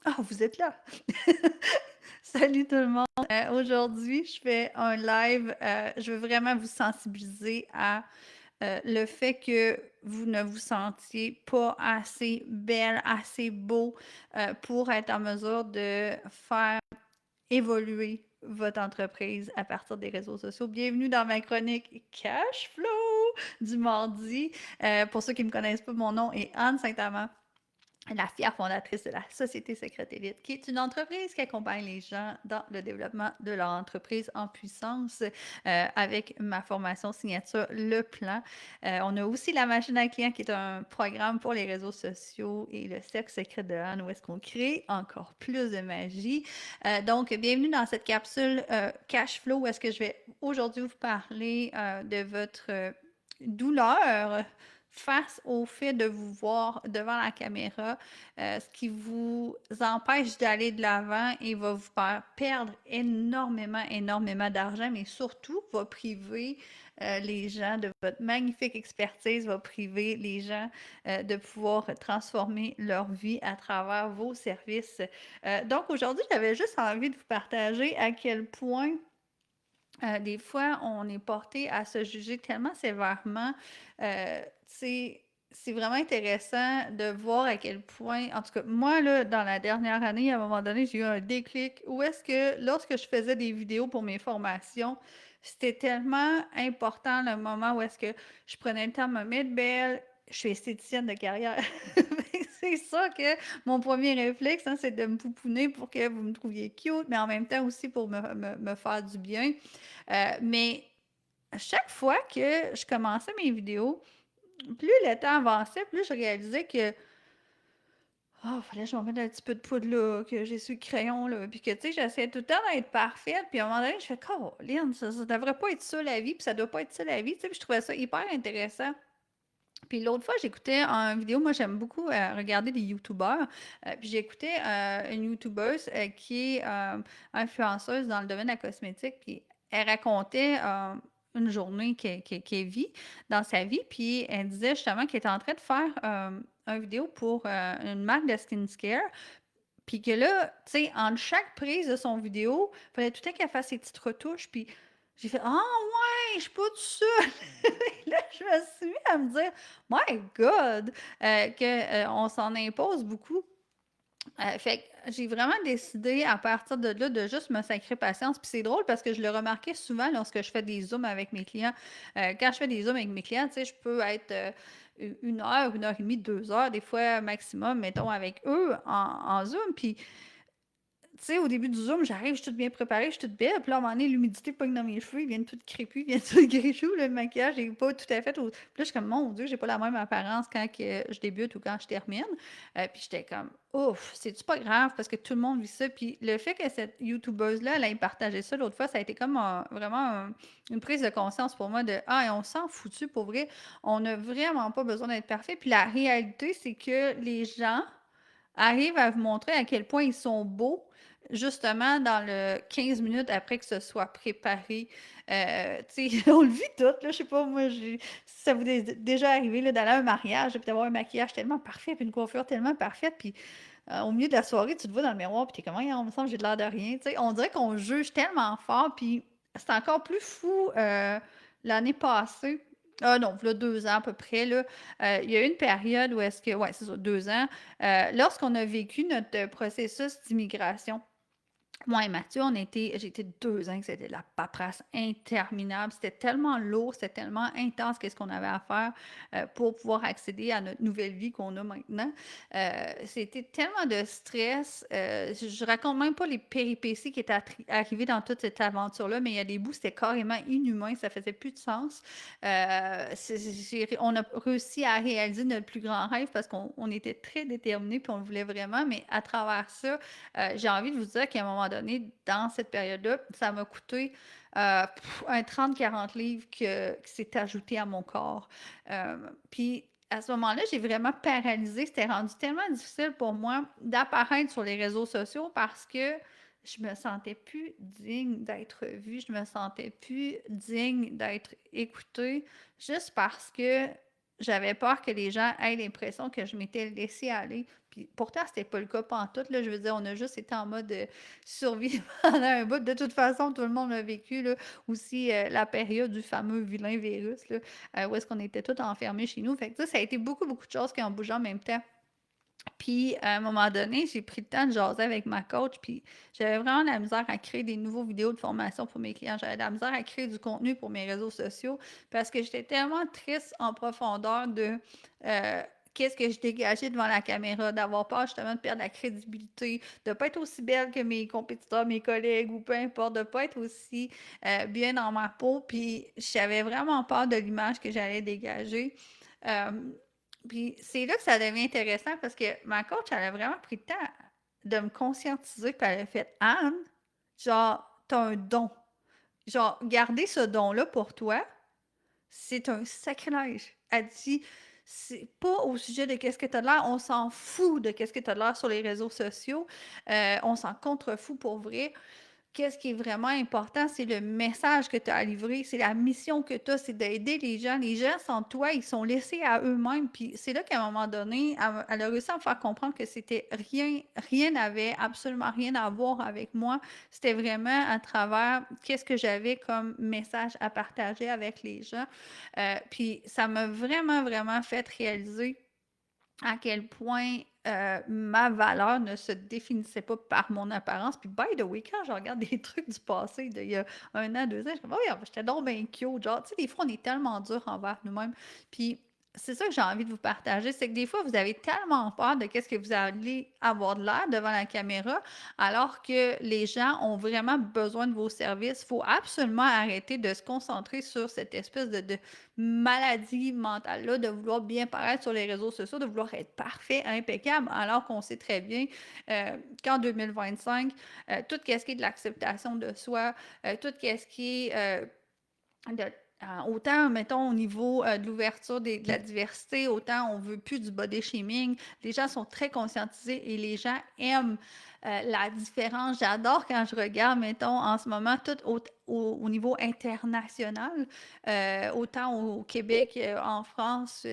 Ah, vous êtes là! Salut tout le monde! Aujourd'hui, je fais un live. Je veux vraiment vous sensibiliser à le fait que vous ne vous sentiez pas assez belle, assez beau pour être en mesure de faire évoluer votre entreprise à partir des réseaux sociaux. Bienvenue dans ma chronique Cash Flow du mardi. Pour ceux qui ne me connaissent pas, mon nom est Anne Saint-Amand, la fière fondatrice de la Société Secrète Élite, qui est une entreprise qui accompagne les gens dans le développement de leur entreprise en puissance avec ma formation signature Le Plan. On a aussi la machine à clients qui est un programme pour les réseaux sociaux et le cercle secret de Anne où est-ce qu'on crée encore plus de magie. Donc, bienvenue dans cette capsule Cash Flow où est-ce que je vais aujourd'hui vous parler de votre douleur face au fait de vous voir devant la caméra, ce qui vous empêche d'aller de l'avant et va vous faire perdre énormément, énormément d'argent, mais surtout va priver les gens de votre magnifique expertise, va priver les gens de pouvoir transformer leur vie à travers vos services. Donc aujourd'hui, j'avais juste envie de vous partager à quel point des fois, on est porté à se juger tellement sévèrement. C'est vraiment intéressant de voir à quel point, en tout cas, moi, là, dans la dernière année, à un moment donné, j'ai eu un déclic où est-ce que lorsque je faisais des vidéos pour mes formations, c'était tellement important le moment où est-ce que je prenais le temps de me mettre belle. Je suis esthéticienne de carrière. C'est ça que mon premier réflexe, hein, c'est de me pouponner pour que vous me trouviez cute, mais en même temps aussi pour me faire du bien. Mais à chaque fois que je commençais mes vidéos, plus le temps avançait, plus je réalisais que oh, fallait que je me mette un petit peu de poudre là, que j'ai sur le crayon là, puis que tu sais, j'essayais tout le temps d'être parfaite, puis à un moment donné, je fais Lynn, ça devrait pas être ça la vie, puis ça doit pas être ça la vie, tu sais, puis je trouvais ça hyper intéressant. Puis l'autre fois, j'écoutais une vidéo, moi j'aime beaucoup regarder des YouTubeurs, puis j'écoutais une YouTubeuse qui est influenceuse dans le domaine de la cosmétique, puis elle racontait une journée qu'elle vit dans sa vie, puis elle disait justement qu'elle était en train de faire une vidéo pour une marque de skincare, puis que là, tu sais, entre chaque prise de son vidéo, il fallait tout le temps qu'elle fasse ses petites retouches, puis j'ai fait « Ah ouais, je suis pas toute seule! » Là, je me suis mis à me dire My God! Qu'on s'en impose beaucoup. Fait que j'ai vraiment décidé à partir de là de juste me sacrer patience. Puis c'est drôle parce que je le remarquais souvent lorsque je fais des zooms avec mes clients. Quand je fais des zooms avec mes clients, tu sais, je peux être 1 heure et demie, 2 heures, des fois maximum, mettons, avec eux en zoom. Puis tu sais, au début du Zoom, j'arrive, je suis toute bien préparée, je suis toute belle. Puis là, à un moment donné, l'humidité pogne dans mes cheveux, ils viennent tout crépus, ils viennent tout gréchous, le maquillage n'est pas tout à fait. Puis là, je suis comme, mon Dieu, j'ai pas la même apparence quand que je débute ou quand je termine. Puis j'étais comme, ouf, c'est-tu pas grave parce que tout le monde vit ça. Puis le fait que cette YouTubeuse-là, elle ait partagé ça l'autre fois, ça a été comme vraiment une prise de conscience pour moi de, ah, et on s'en foutu pour vrai. On n'a vraiment pas besoin d'être parfait. Puis la réalité, c'est que les gens arrivent à vous montrer à quel point ils sont beaux, justement dans le 15 minutes après que ce soit préparé. Tu sais, on le vit tout, là, je sais pas, moi, si ça vous est déjà arrivé là, d'aller à un mariage, puis d'avoir un maquillage tellement parfait, puis une coiffure tellement parfaite, puis au milieu de la soirée, tu te vois dans le miroir, puis t'es comme, on me semble que j'ai de l'air de rien. Tu sais, on dirait qu'on juge tellement fort, puis c'est encore plus fou l'année passée. Ah non, il y a 2 ans à peu près, là, il y a eu une période où est-ce que, ouais, c'est ça, 2 ans, lorsqu'on a vécu notre processus d'immigration. Moi et Mathieu, j'ai été 2 ans que c'était de la paperasse interminable. C'était tellement lourd, c'était tellement intense qu'est-ce qu'on avait à faire pour pouvoir accéder à notre nouvelle vie qu'on a maintenant. C'était tellement de stress. Je raconte même pas les péripéties qui étaient arrivées dans toute cette aventure-là, mais il y a des bouts, c'était carrément inhumain, ça faisait plus de sens. On a réussi à réaliser notre plus grand rêve parce qu'on était très déterminés puis on le voulait vraiment, mais à travers ça, j'ai envie de vous dire qu'à un moment donné, dans cette période-là, ça m'a coûté un 30-40 livres qui s'est ajouté à mon corps. Puis à ce moment-là, j'ai vraiment paralysé. C'était rendu tellement difficile pour moi d'apparaître sur les réseaux sociaux parce que je me sentais plus digne d'être vue, je me sentais plus digne d'être écoutée, juste parce que j'avais peur que les gens aient l'impression que je m'étais laissée aller. Puis pourtant, c'était pas le cas pantoute, là. Je veux dire, on a juste été en mode, survie pendant un bout. De toute façon, tout le monde l'a vécu, là. Aussi, la période du fameux vilain virus, là, où est-ce qu'on était tous enfermés chez nous. Fait que ça a été beaucoup, beaucoup de choses qui ont bougé en même temps. Puis, à un moment donné, j'ai pris le temps de jaser avec ma coach, puis j'avais vraiment de la misère à créer des nouveaux vidéos de formation pour mes clients. J'avais de la misère à créer du contenu pour mes réseaux sociaux parce que j'étais tellement triste en profondeur de qu'est-ce que je dégageais devant la caméra, d'avoir peur justement de perdre la crédibilité, de ne pas être aussi belle que mes compétiteurs, mes collègues ou peu importe, de ne pas être aussi bien dans ma peau. Puis, j'avais vraiment peur de l'image que j'allais dégager. Euh, puis c'est là que ça devient intéressant parce que ma coach, elle a vraiment pris le temps de me conscientiser, puis elle a fait Anne, genre, t'as un don. Genre, garder ce don-là pour toi, c'est un sacrilège. Elle dit, c'est pas au sujet de qu'est-ce que t'as de l'air, on s'en fout de qu'est-ce que t'as de l'air sur les réseaux sociaux, on s'en contrefout pour vrai. Qu'est-ce qui est vraiment important, c'est le message que tu as à livrer, c'est la mission que tu as, c'est d'aider les gens. Les gens, sans toi, ils sont laissés à eux-mêmes. Puis c'est là qu'à un moment donné, elle a réussi à me faire comprendre que c'était rien n'avait absolument rien à voir avec moi. C'était vraiment à travers qu'est-ce que j'avais comme message à partager avec les gens. Puis ça m'a vraiment, vraiment fait réaliser à quel point ma valeur ne se définissait pas par mon apparence. Puis, by the way, quand je regarde des trucs du passé, d'il y a 1 an, 2 ans, je suis comme, oh, j'étais donc bien cute. Genre, tu sais, des fois, on est tellement dur envers nous-mêmes. Puis, c'est ça que j'ai envie de vous partager, c'est que des fois, vous avez tellement peur de qu'est-ce que vous allez avoir de l'air devant la caméra, alors que les gens ont vraiment besoin de vos services. Il faut absolument arrêter de se concentrer sur cette espèce de maladie mentale-là, de vouloir bien paraître sur les réseaux sociaux, de vouloir être parfait, impeccable, alors qu'on sait très bien qu'en 2025, tout ce qui est de l'acceptation de soi, tout ce qui est de autant, mettons, au niveau de l'ouverture de la diversité, autant on veut plus du body shaming. Les gens sont très conscientisés et les gens aiment la différence. J'adore quand je regarde, mettons, en ce moment, tout au niveau international, autant au Québec, en France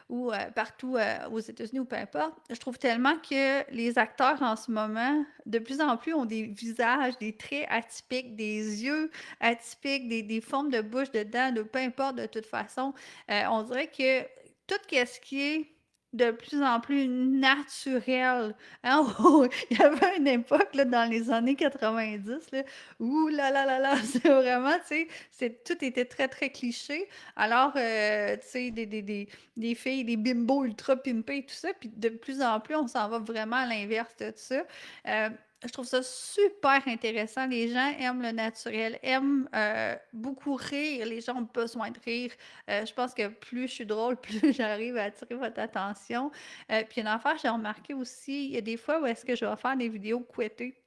ou partout aux États-Unis ou peu importe. Je trouve tellement que les acteurs en ce moment, de plus en plus, ont des visages, des traits atypiques, des yeux atypiques, des formes de bouche, de dents, de peu importe, de toute façon. On dirait que tout ce qui est de plus en plus naturel. Hein, il y avait une époque là, dans les années 90 là, où là, c'est vraiment, tu sais, tout était très, très cliché. Alors, tu sais, des filles, des bimbos ultra pimpées, tout ça, puis de plus en plus, on s'en va vraiment à l'inverse de ça. Euh, je trouve ça super intéressant. Les gens aiment le naturel, aiment beaucoup rire. Les gens ont besoin de rire. Je pense que plus je suis drôle, plus j'arrive à attirer votre attention. Puis une affaire, j'ai remarqué aussi, il y a des fois où est-ce que je vais faire des vidéos couettées.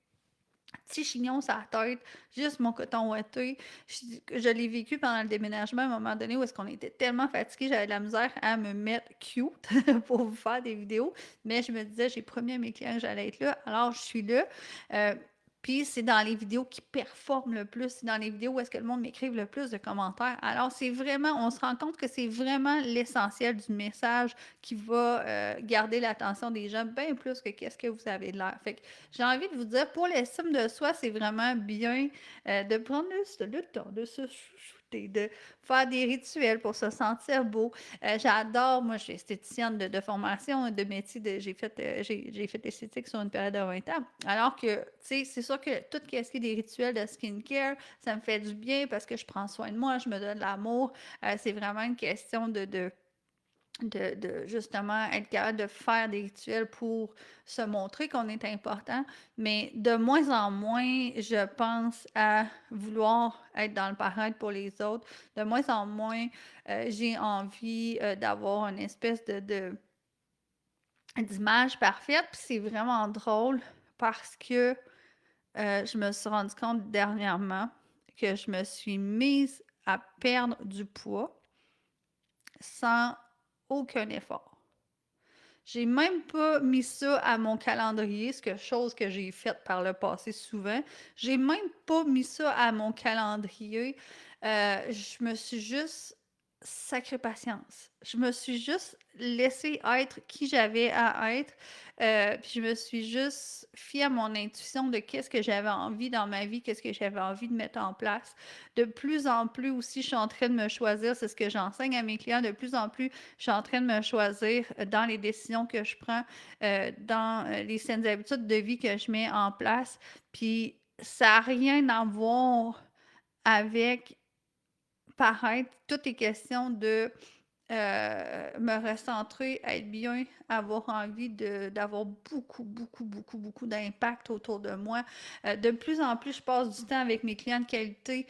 Petit chignon sur la tête, juste mon coton ouaté. Je l'ai vécu pendant le déménagement à un moment donné où est-ce qu'on était tellement fatigués, j'avais de la misère à me mettre cute pour vous faire des vidéos. Mais je me disais, j'ai promis à mes clients que j'allais être là, alors je suis là. Euh, puis c'est dans les vidéos qui performent le plus, c'est dans les vidéos où est-ce que le monde m'écrive le plus de commentaires. Alors c'est vraiment, on se rend compte que c'est vraiment l'essentiel du message qui va garder l'attention des gens bien plus que qu'est-ce que vous avez de l'air. Fait que j'ai envie de vous dire, pour l'estime de soi, c'est vraiment bien de prendre le temps de se chouchouter, de faire des rituels pour se sentir beau. J'adore, moi, je suis esthéticienne de formation, de métier, j'ai fait l'esthétique sur une période de 20 ans. Alors que, tu sais, c'est sûr que tout ce qui est des rituels de skincare, ça me fait du bien parce que je prends soin de moi, je me donne de l'amour. C'est vraiment une question de justement être capable de faire des rituels pour se montrer qu'on est important, mais de moins en moins, je pense à vouloir être dans le paraître pour les autres. De moins en moins, j'ai envie d'avoir une espèce d'image parfaite. Puis c'est vraiment drôle parce que je me suis rendu compte dernièrement que je me suis mise à perdre du poids sans aucun effort. J'ai même pas mis ça à mon calendrier, chose que j'ai faite par le passé souvent. J'ai même pas mis ça à mon calendrier. Je me suis juste sacrée patience. Je me suis juste laissée être qui j'avais à être, puis je me suis juste fiée à mon intuition de qu'est-ce que j'avais envie dans ma vie, qu'est-ce que j'avais envie de mettre en place. De plus en plus aussi, je suis en train de me choisir, c'est ce que j'enseigne à mes clients, de plus en plus, je suis en train de me choisir, dans les décisions que je prends, dans, les saines habitudes de vie que je mets en place, puis ça a rien à voir avec paraître. Tout est question de, me recentrer, être bien, avoir envie d'avoir beaucoup, beaucoup, beaucoup, beaucoup d'impact autour de moi. De plus en plus, je passe du temps avec mes clients de qualité.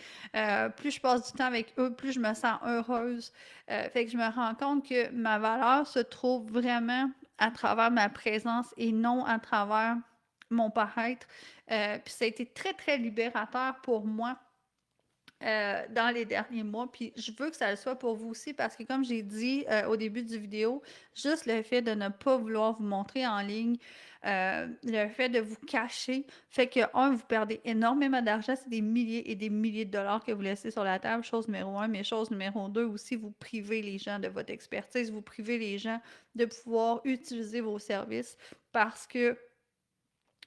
Plus je passe du temps avec eux, plus je me sens heureuse. Fait que je me rends compte que ma valeur se trouve vraiment à travers ma présence et non à travers mon paraître. Puis ça a été très, très libérateur pour moi dans les derniers mois. Puis je veux que ça le soit pour vous aussi parce que comme j'ai dit au début du vidéo, juste le fait de ne pas vouloir vous montrer en ligne, le fait de vous cacher, fait que, un, vous perdez énormément d'argent, c'est des milliers et des milliers de dollars que vous laissez sur la table, chose numéro un, mais chose numéro deux aussi, vous privez les gens de votre expertise, vous privez les gens de pouvoir utiliser vos services parce que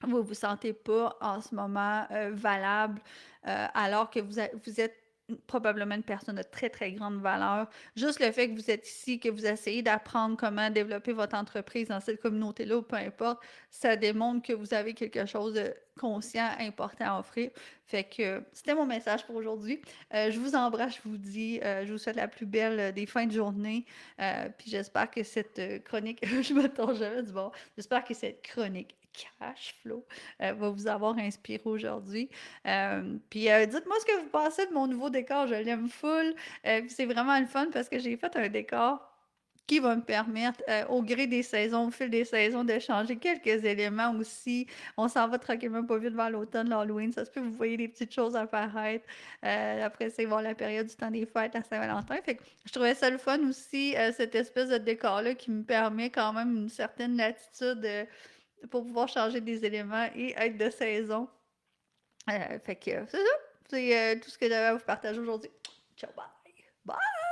vous vous sentez pas en ce moment valable, alors que vous êtes probablement une personne de très, très grande valeur. Juste le fait que vous êtes ici, que vous essayez d'apprendre comment développer votre entreprise dans cette communauté-là ou peu importe, ça démontre que vous avez quelque chose de conscient, important à offrir. Fait que c'était mon message pour aujourd'hui. Je vous embrasse, je vous dis, je vous souhaite la plus belle des fins de journée. Puis j'espère que cette chronique, je m'attends jamais du bon, j'espère que cette chronique cash flow va vous avoir inspiré aujourd'hui. Puis dites-moi ce que vous pensez de mon nouveau décor, je l'aime full. Puis c'est vraiment le fun parce que j'ai fait un décor qui va me permettre, au gré des saisons, au fil des saisons, de changer quelques éléments aussi. On s'en va tranquillement pas vite vers l'automne, l'Halloween. Ça se peut que vous voyez des petites choses apparaître. Après, c'est voir la période du temps des fêtes, la Saint-Valentin. Fait que je trouvais ça le fun aussi, cette espèce de décor-là qui me permet quand même une certaine latitude pour pouvoir changer des éléments et être de saison. Fait que c'est ça. C'est tout ce que j'avais à vous partager aujourd'hui. Ciao, bye. Bye!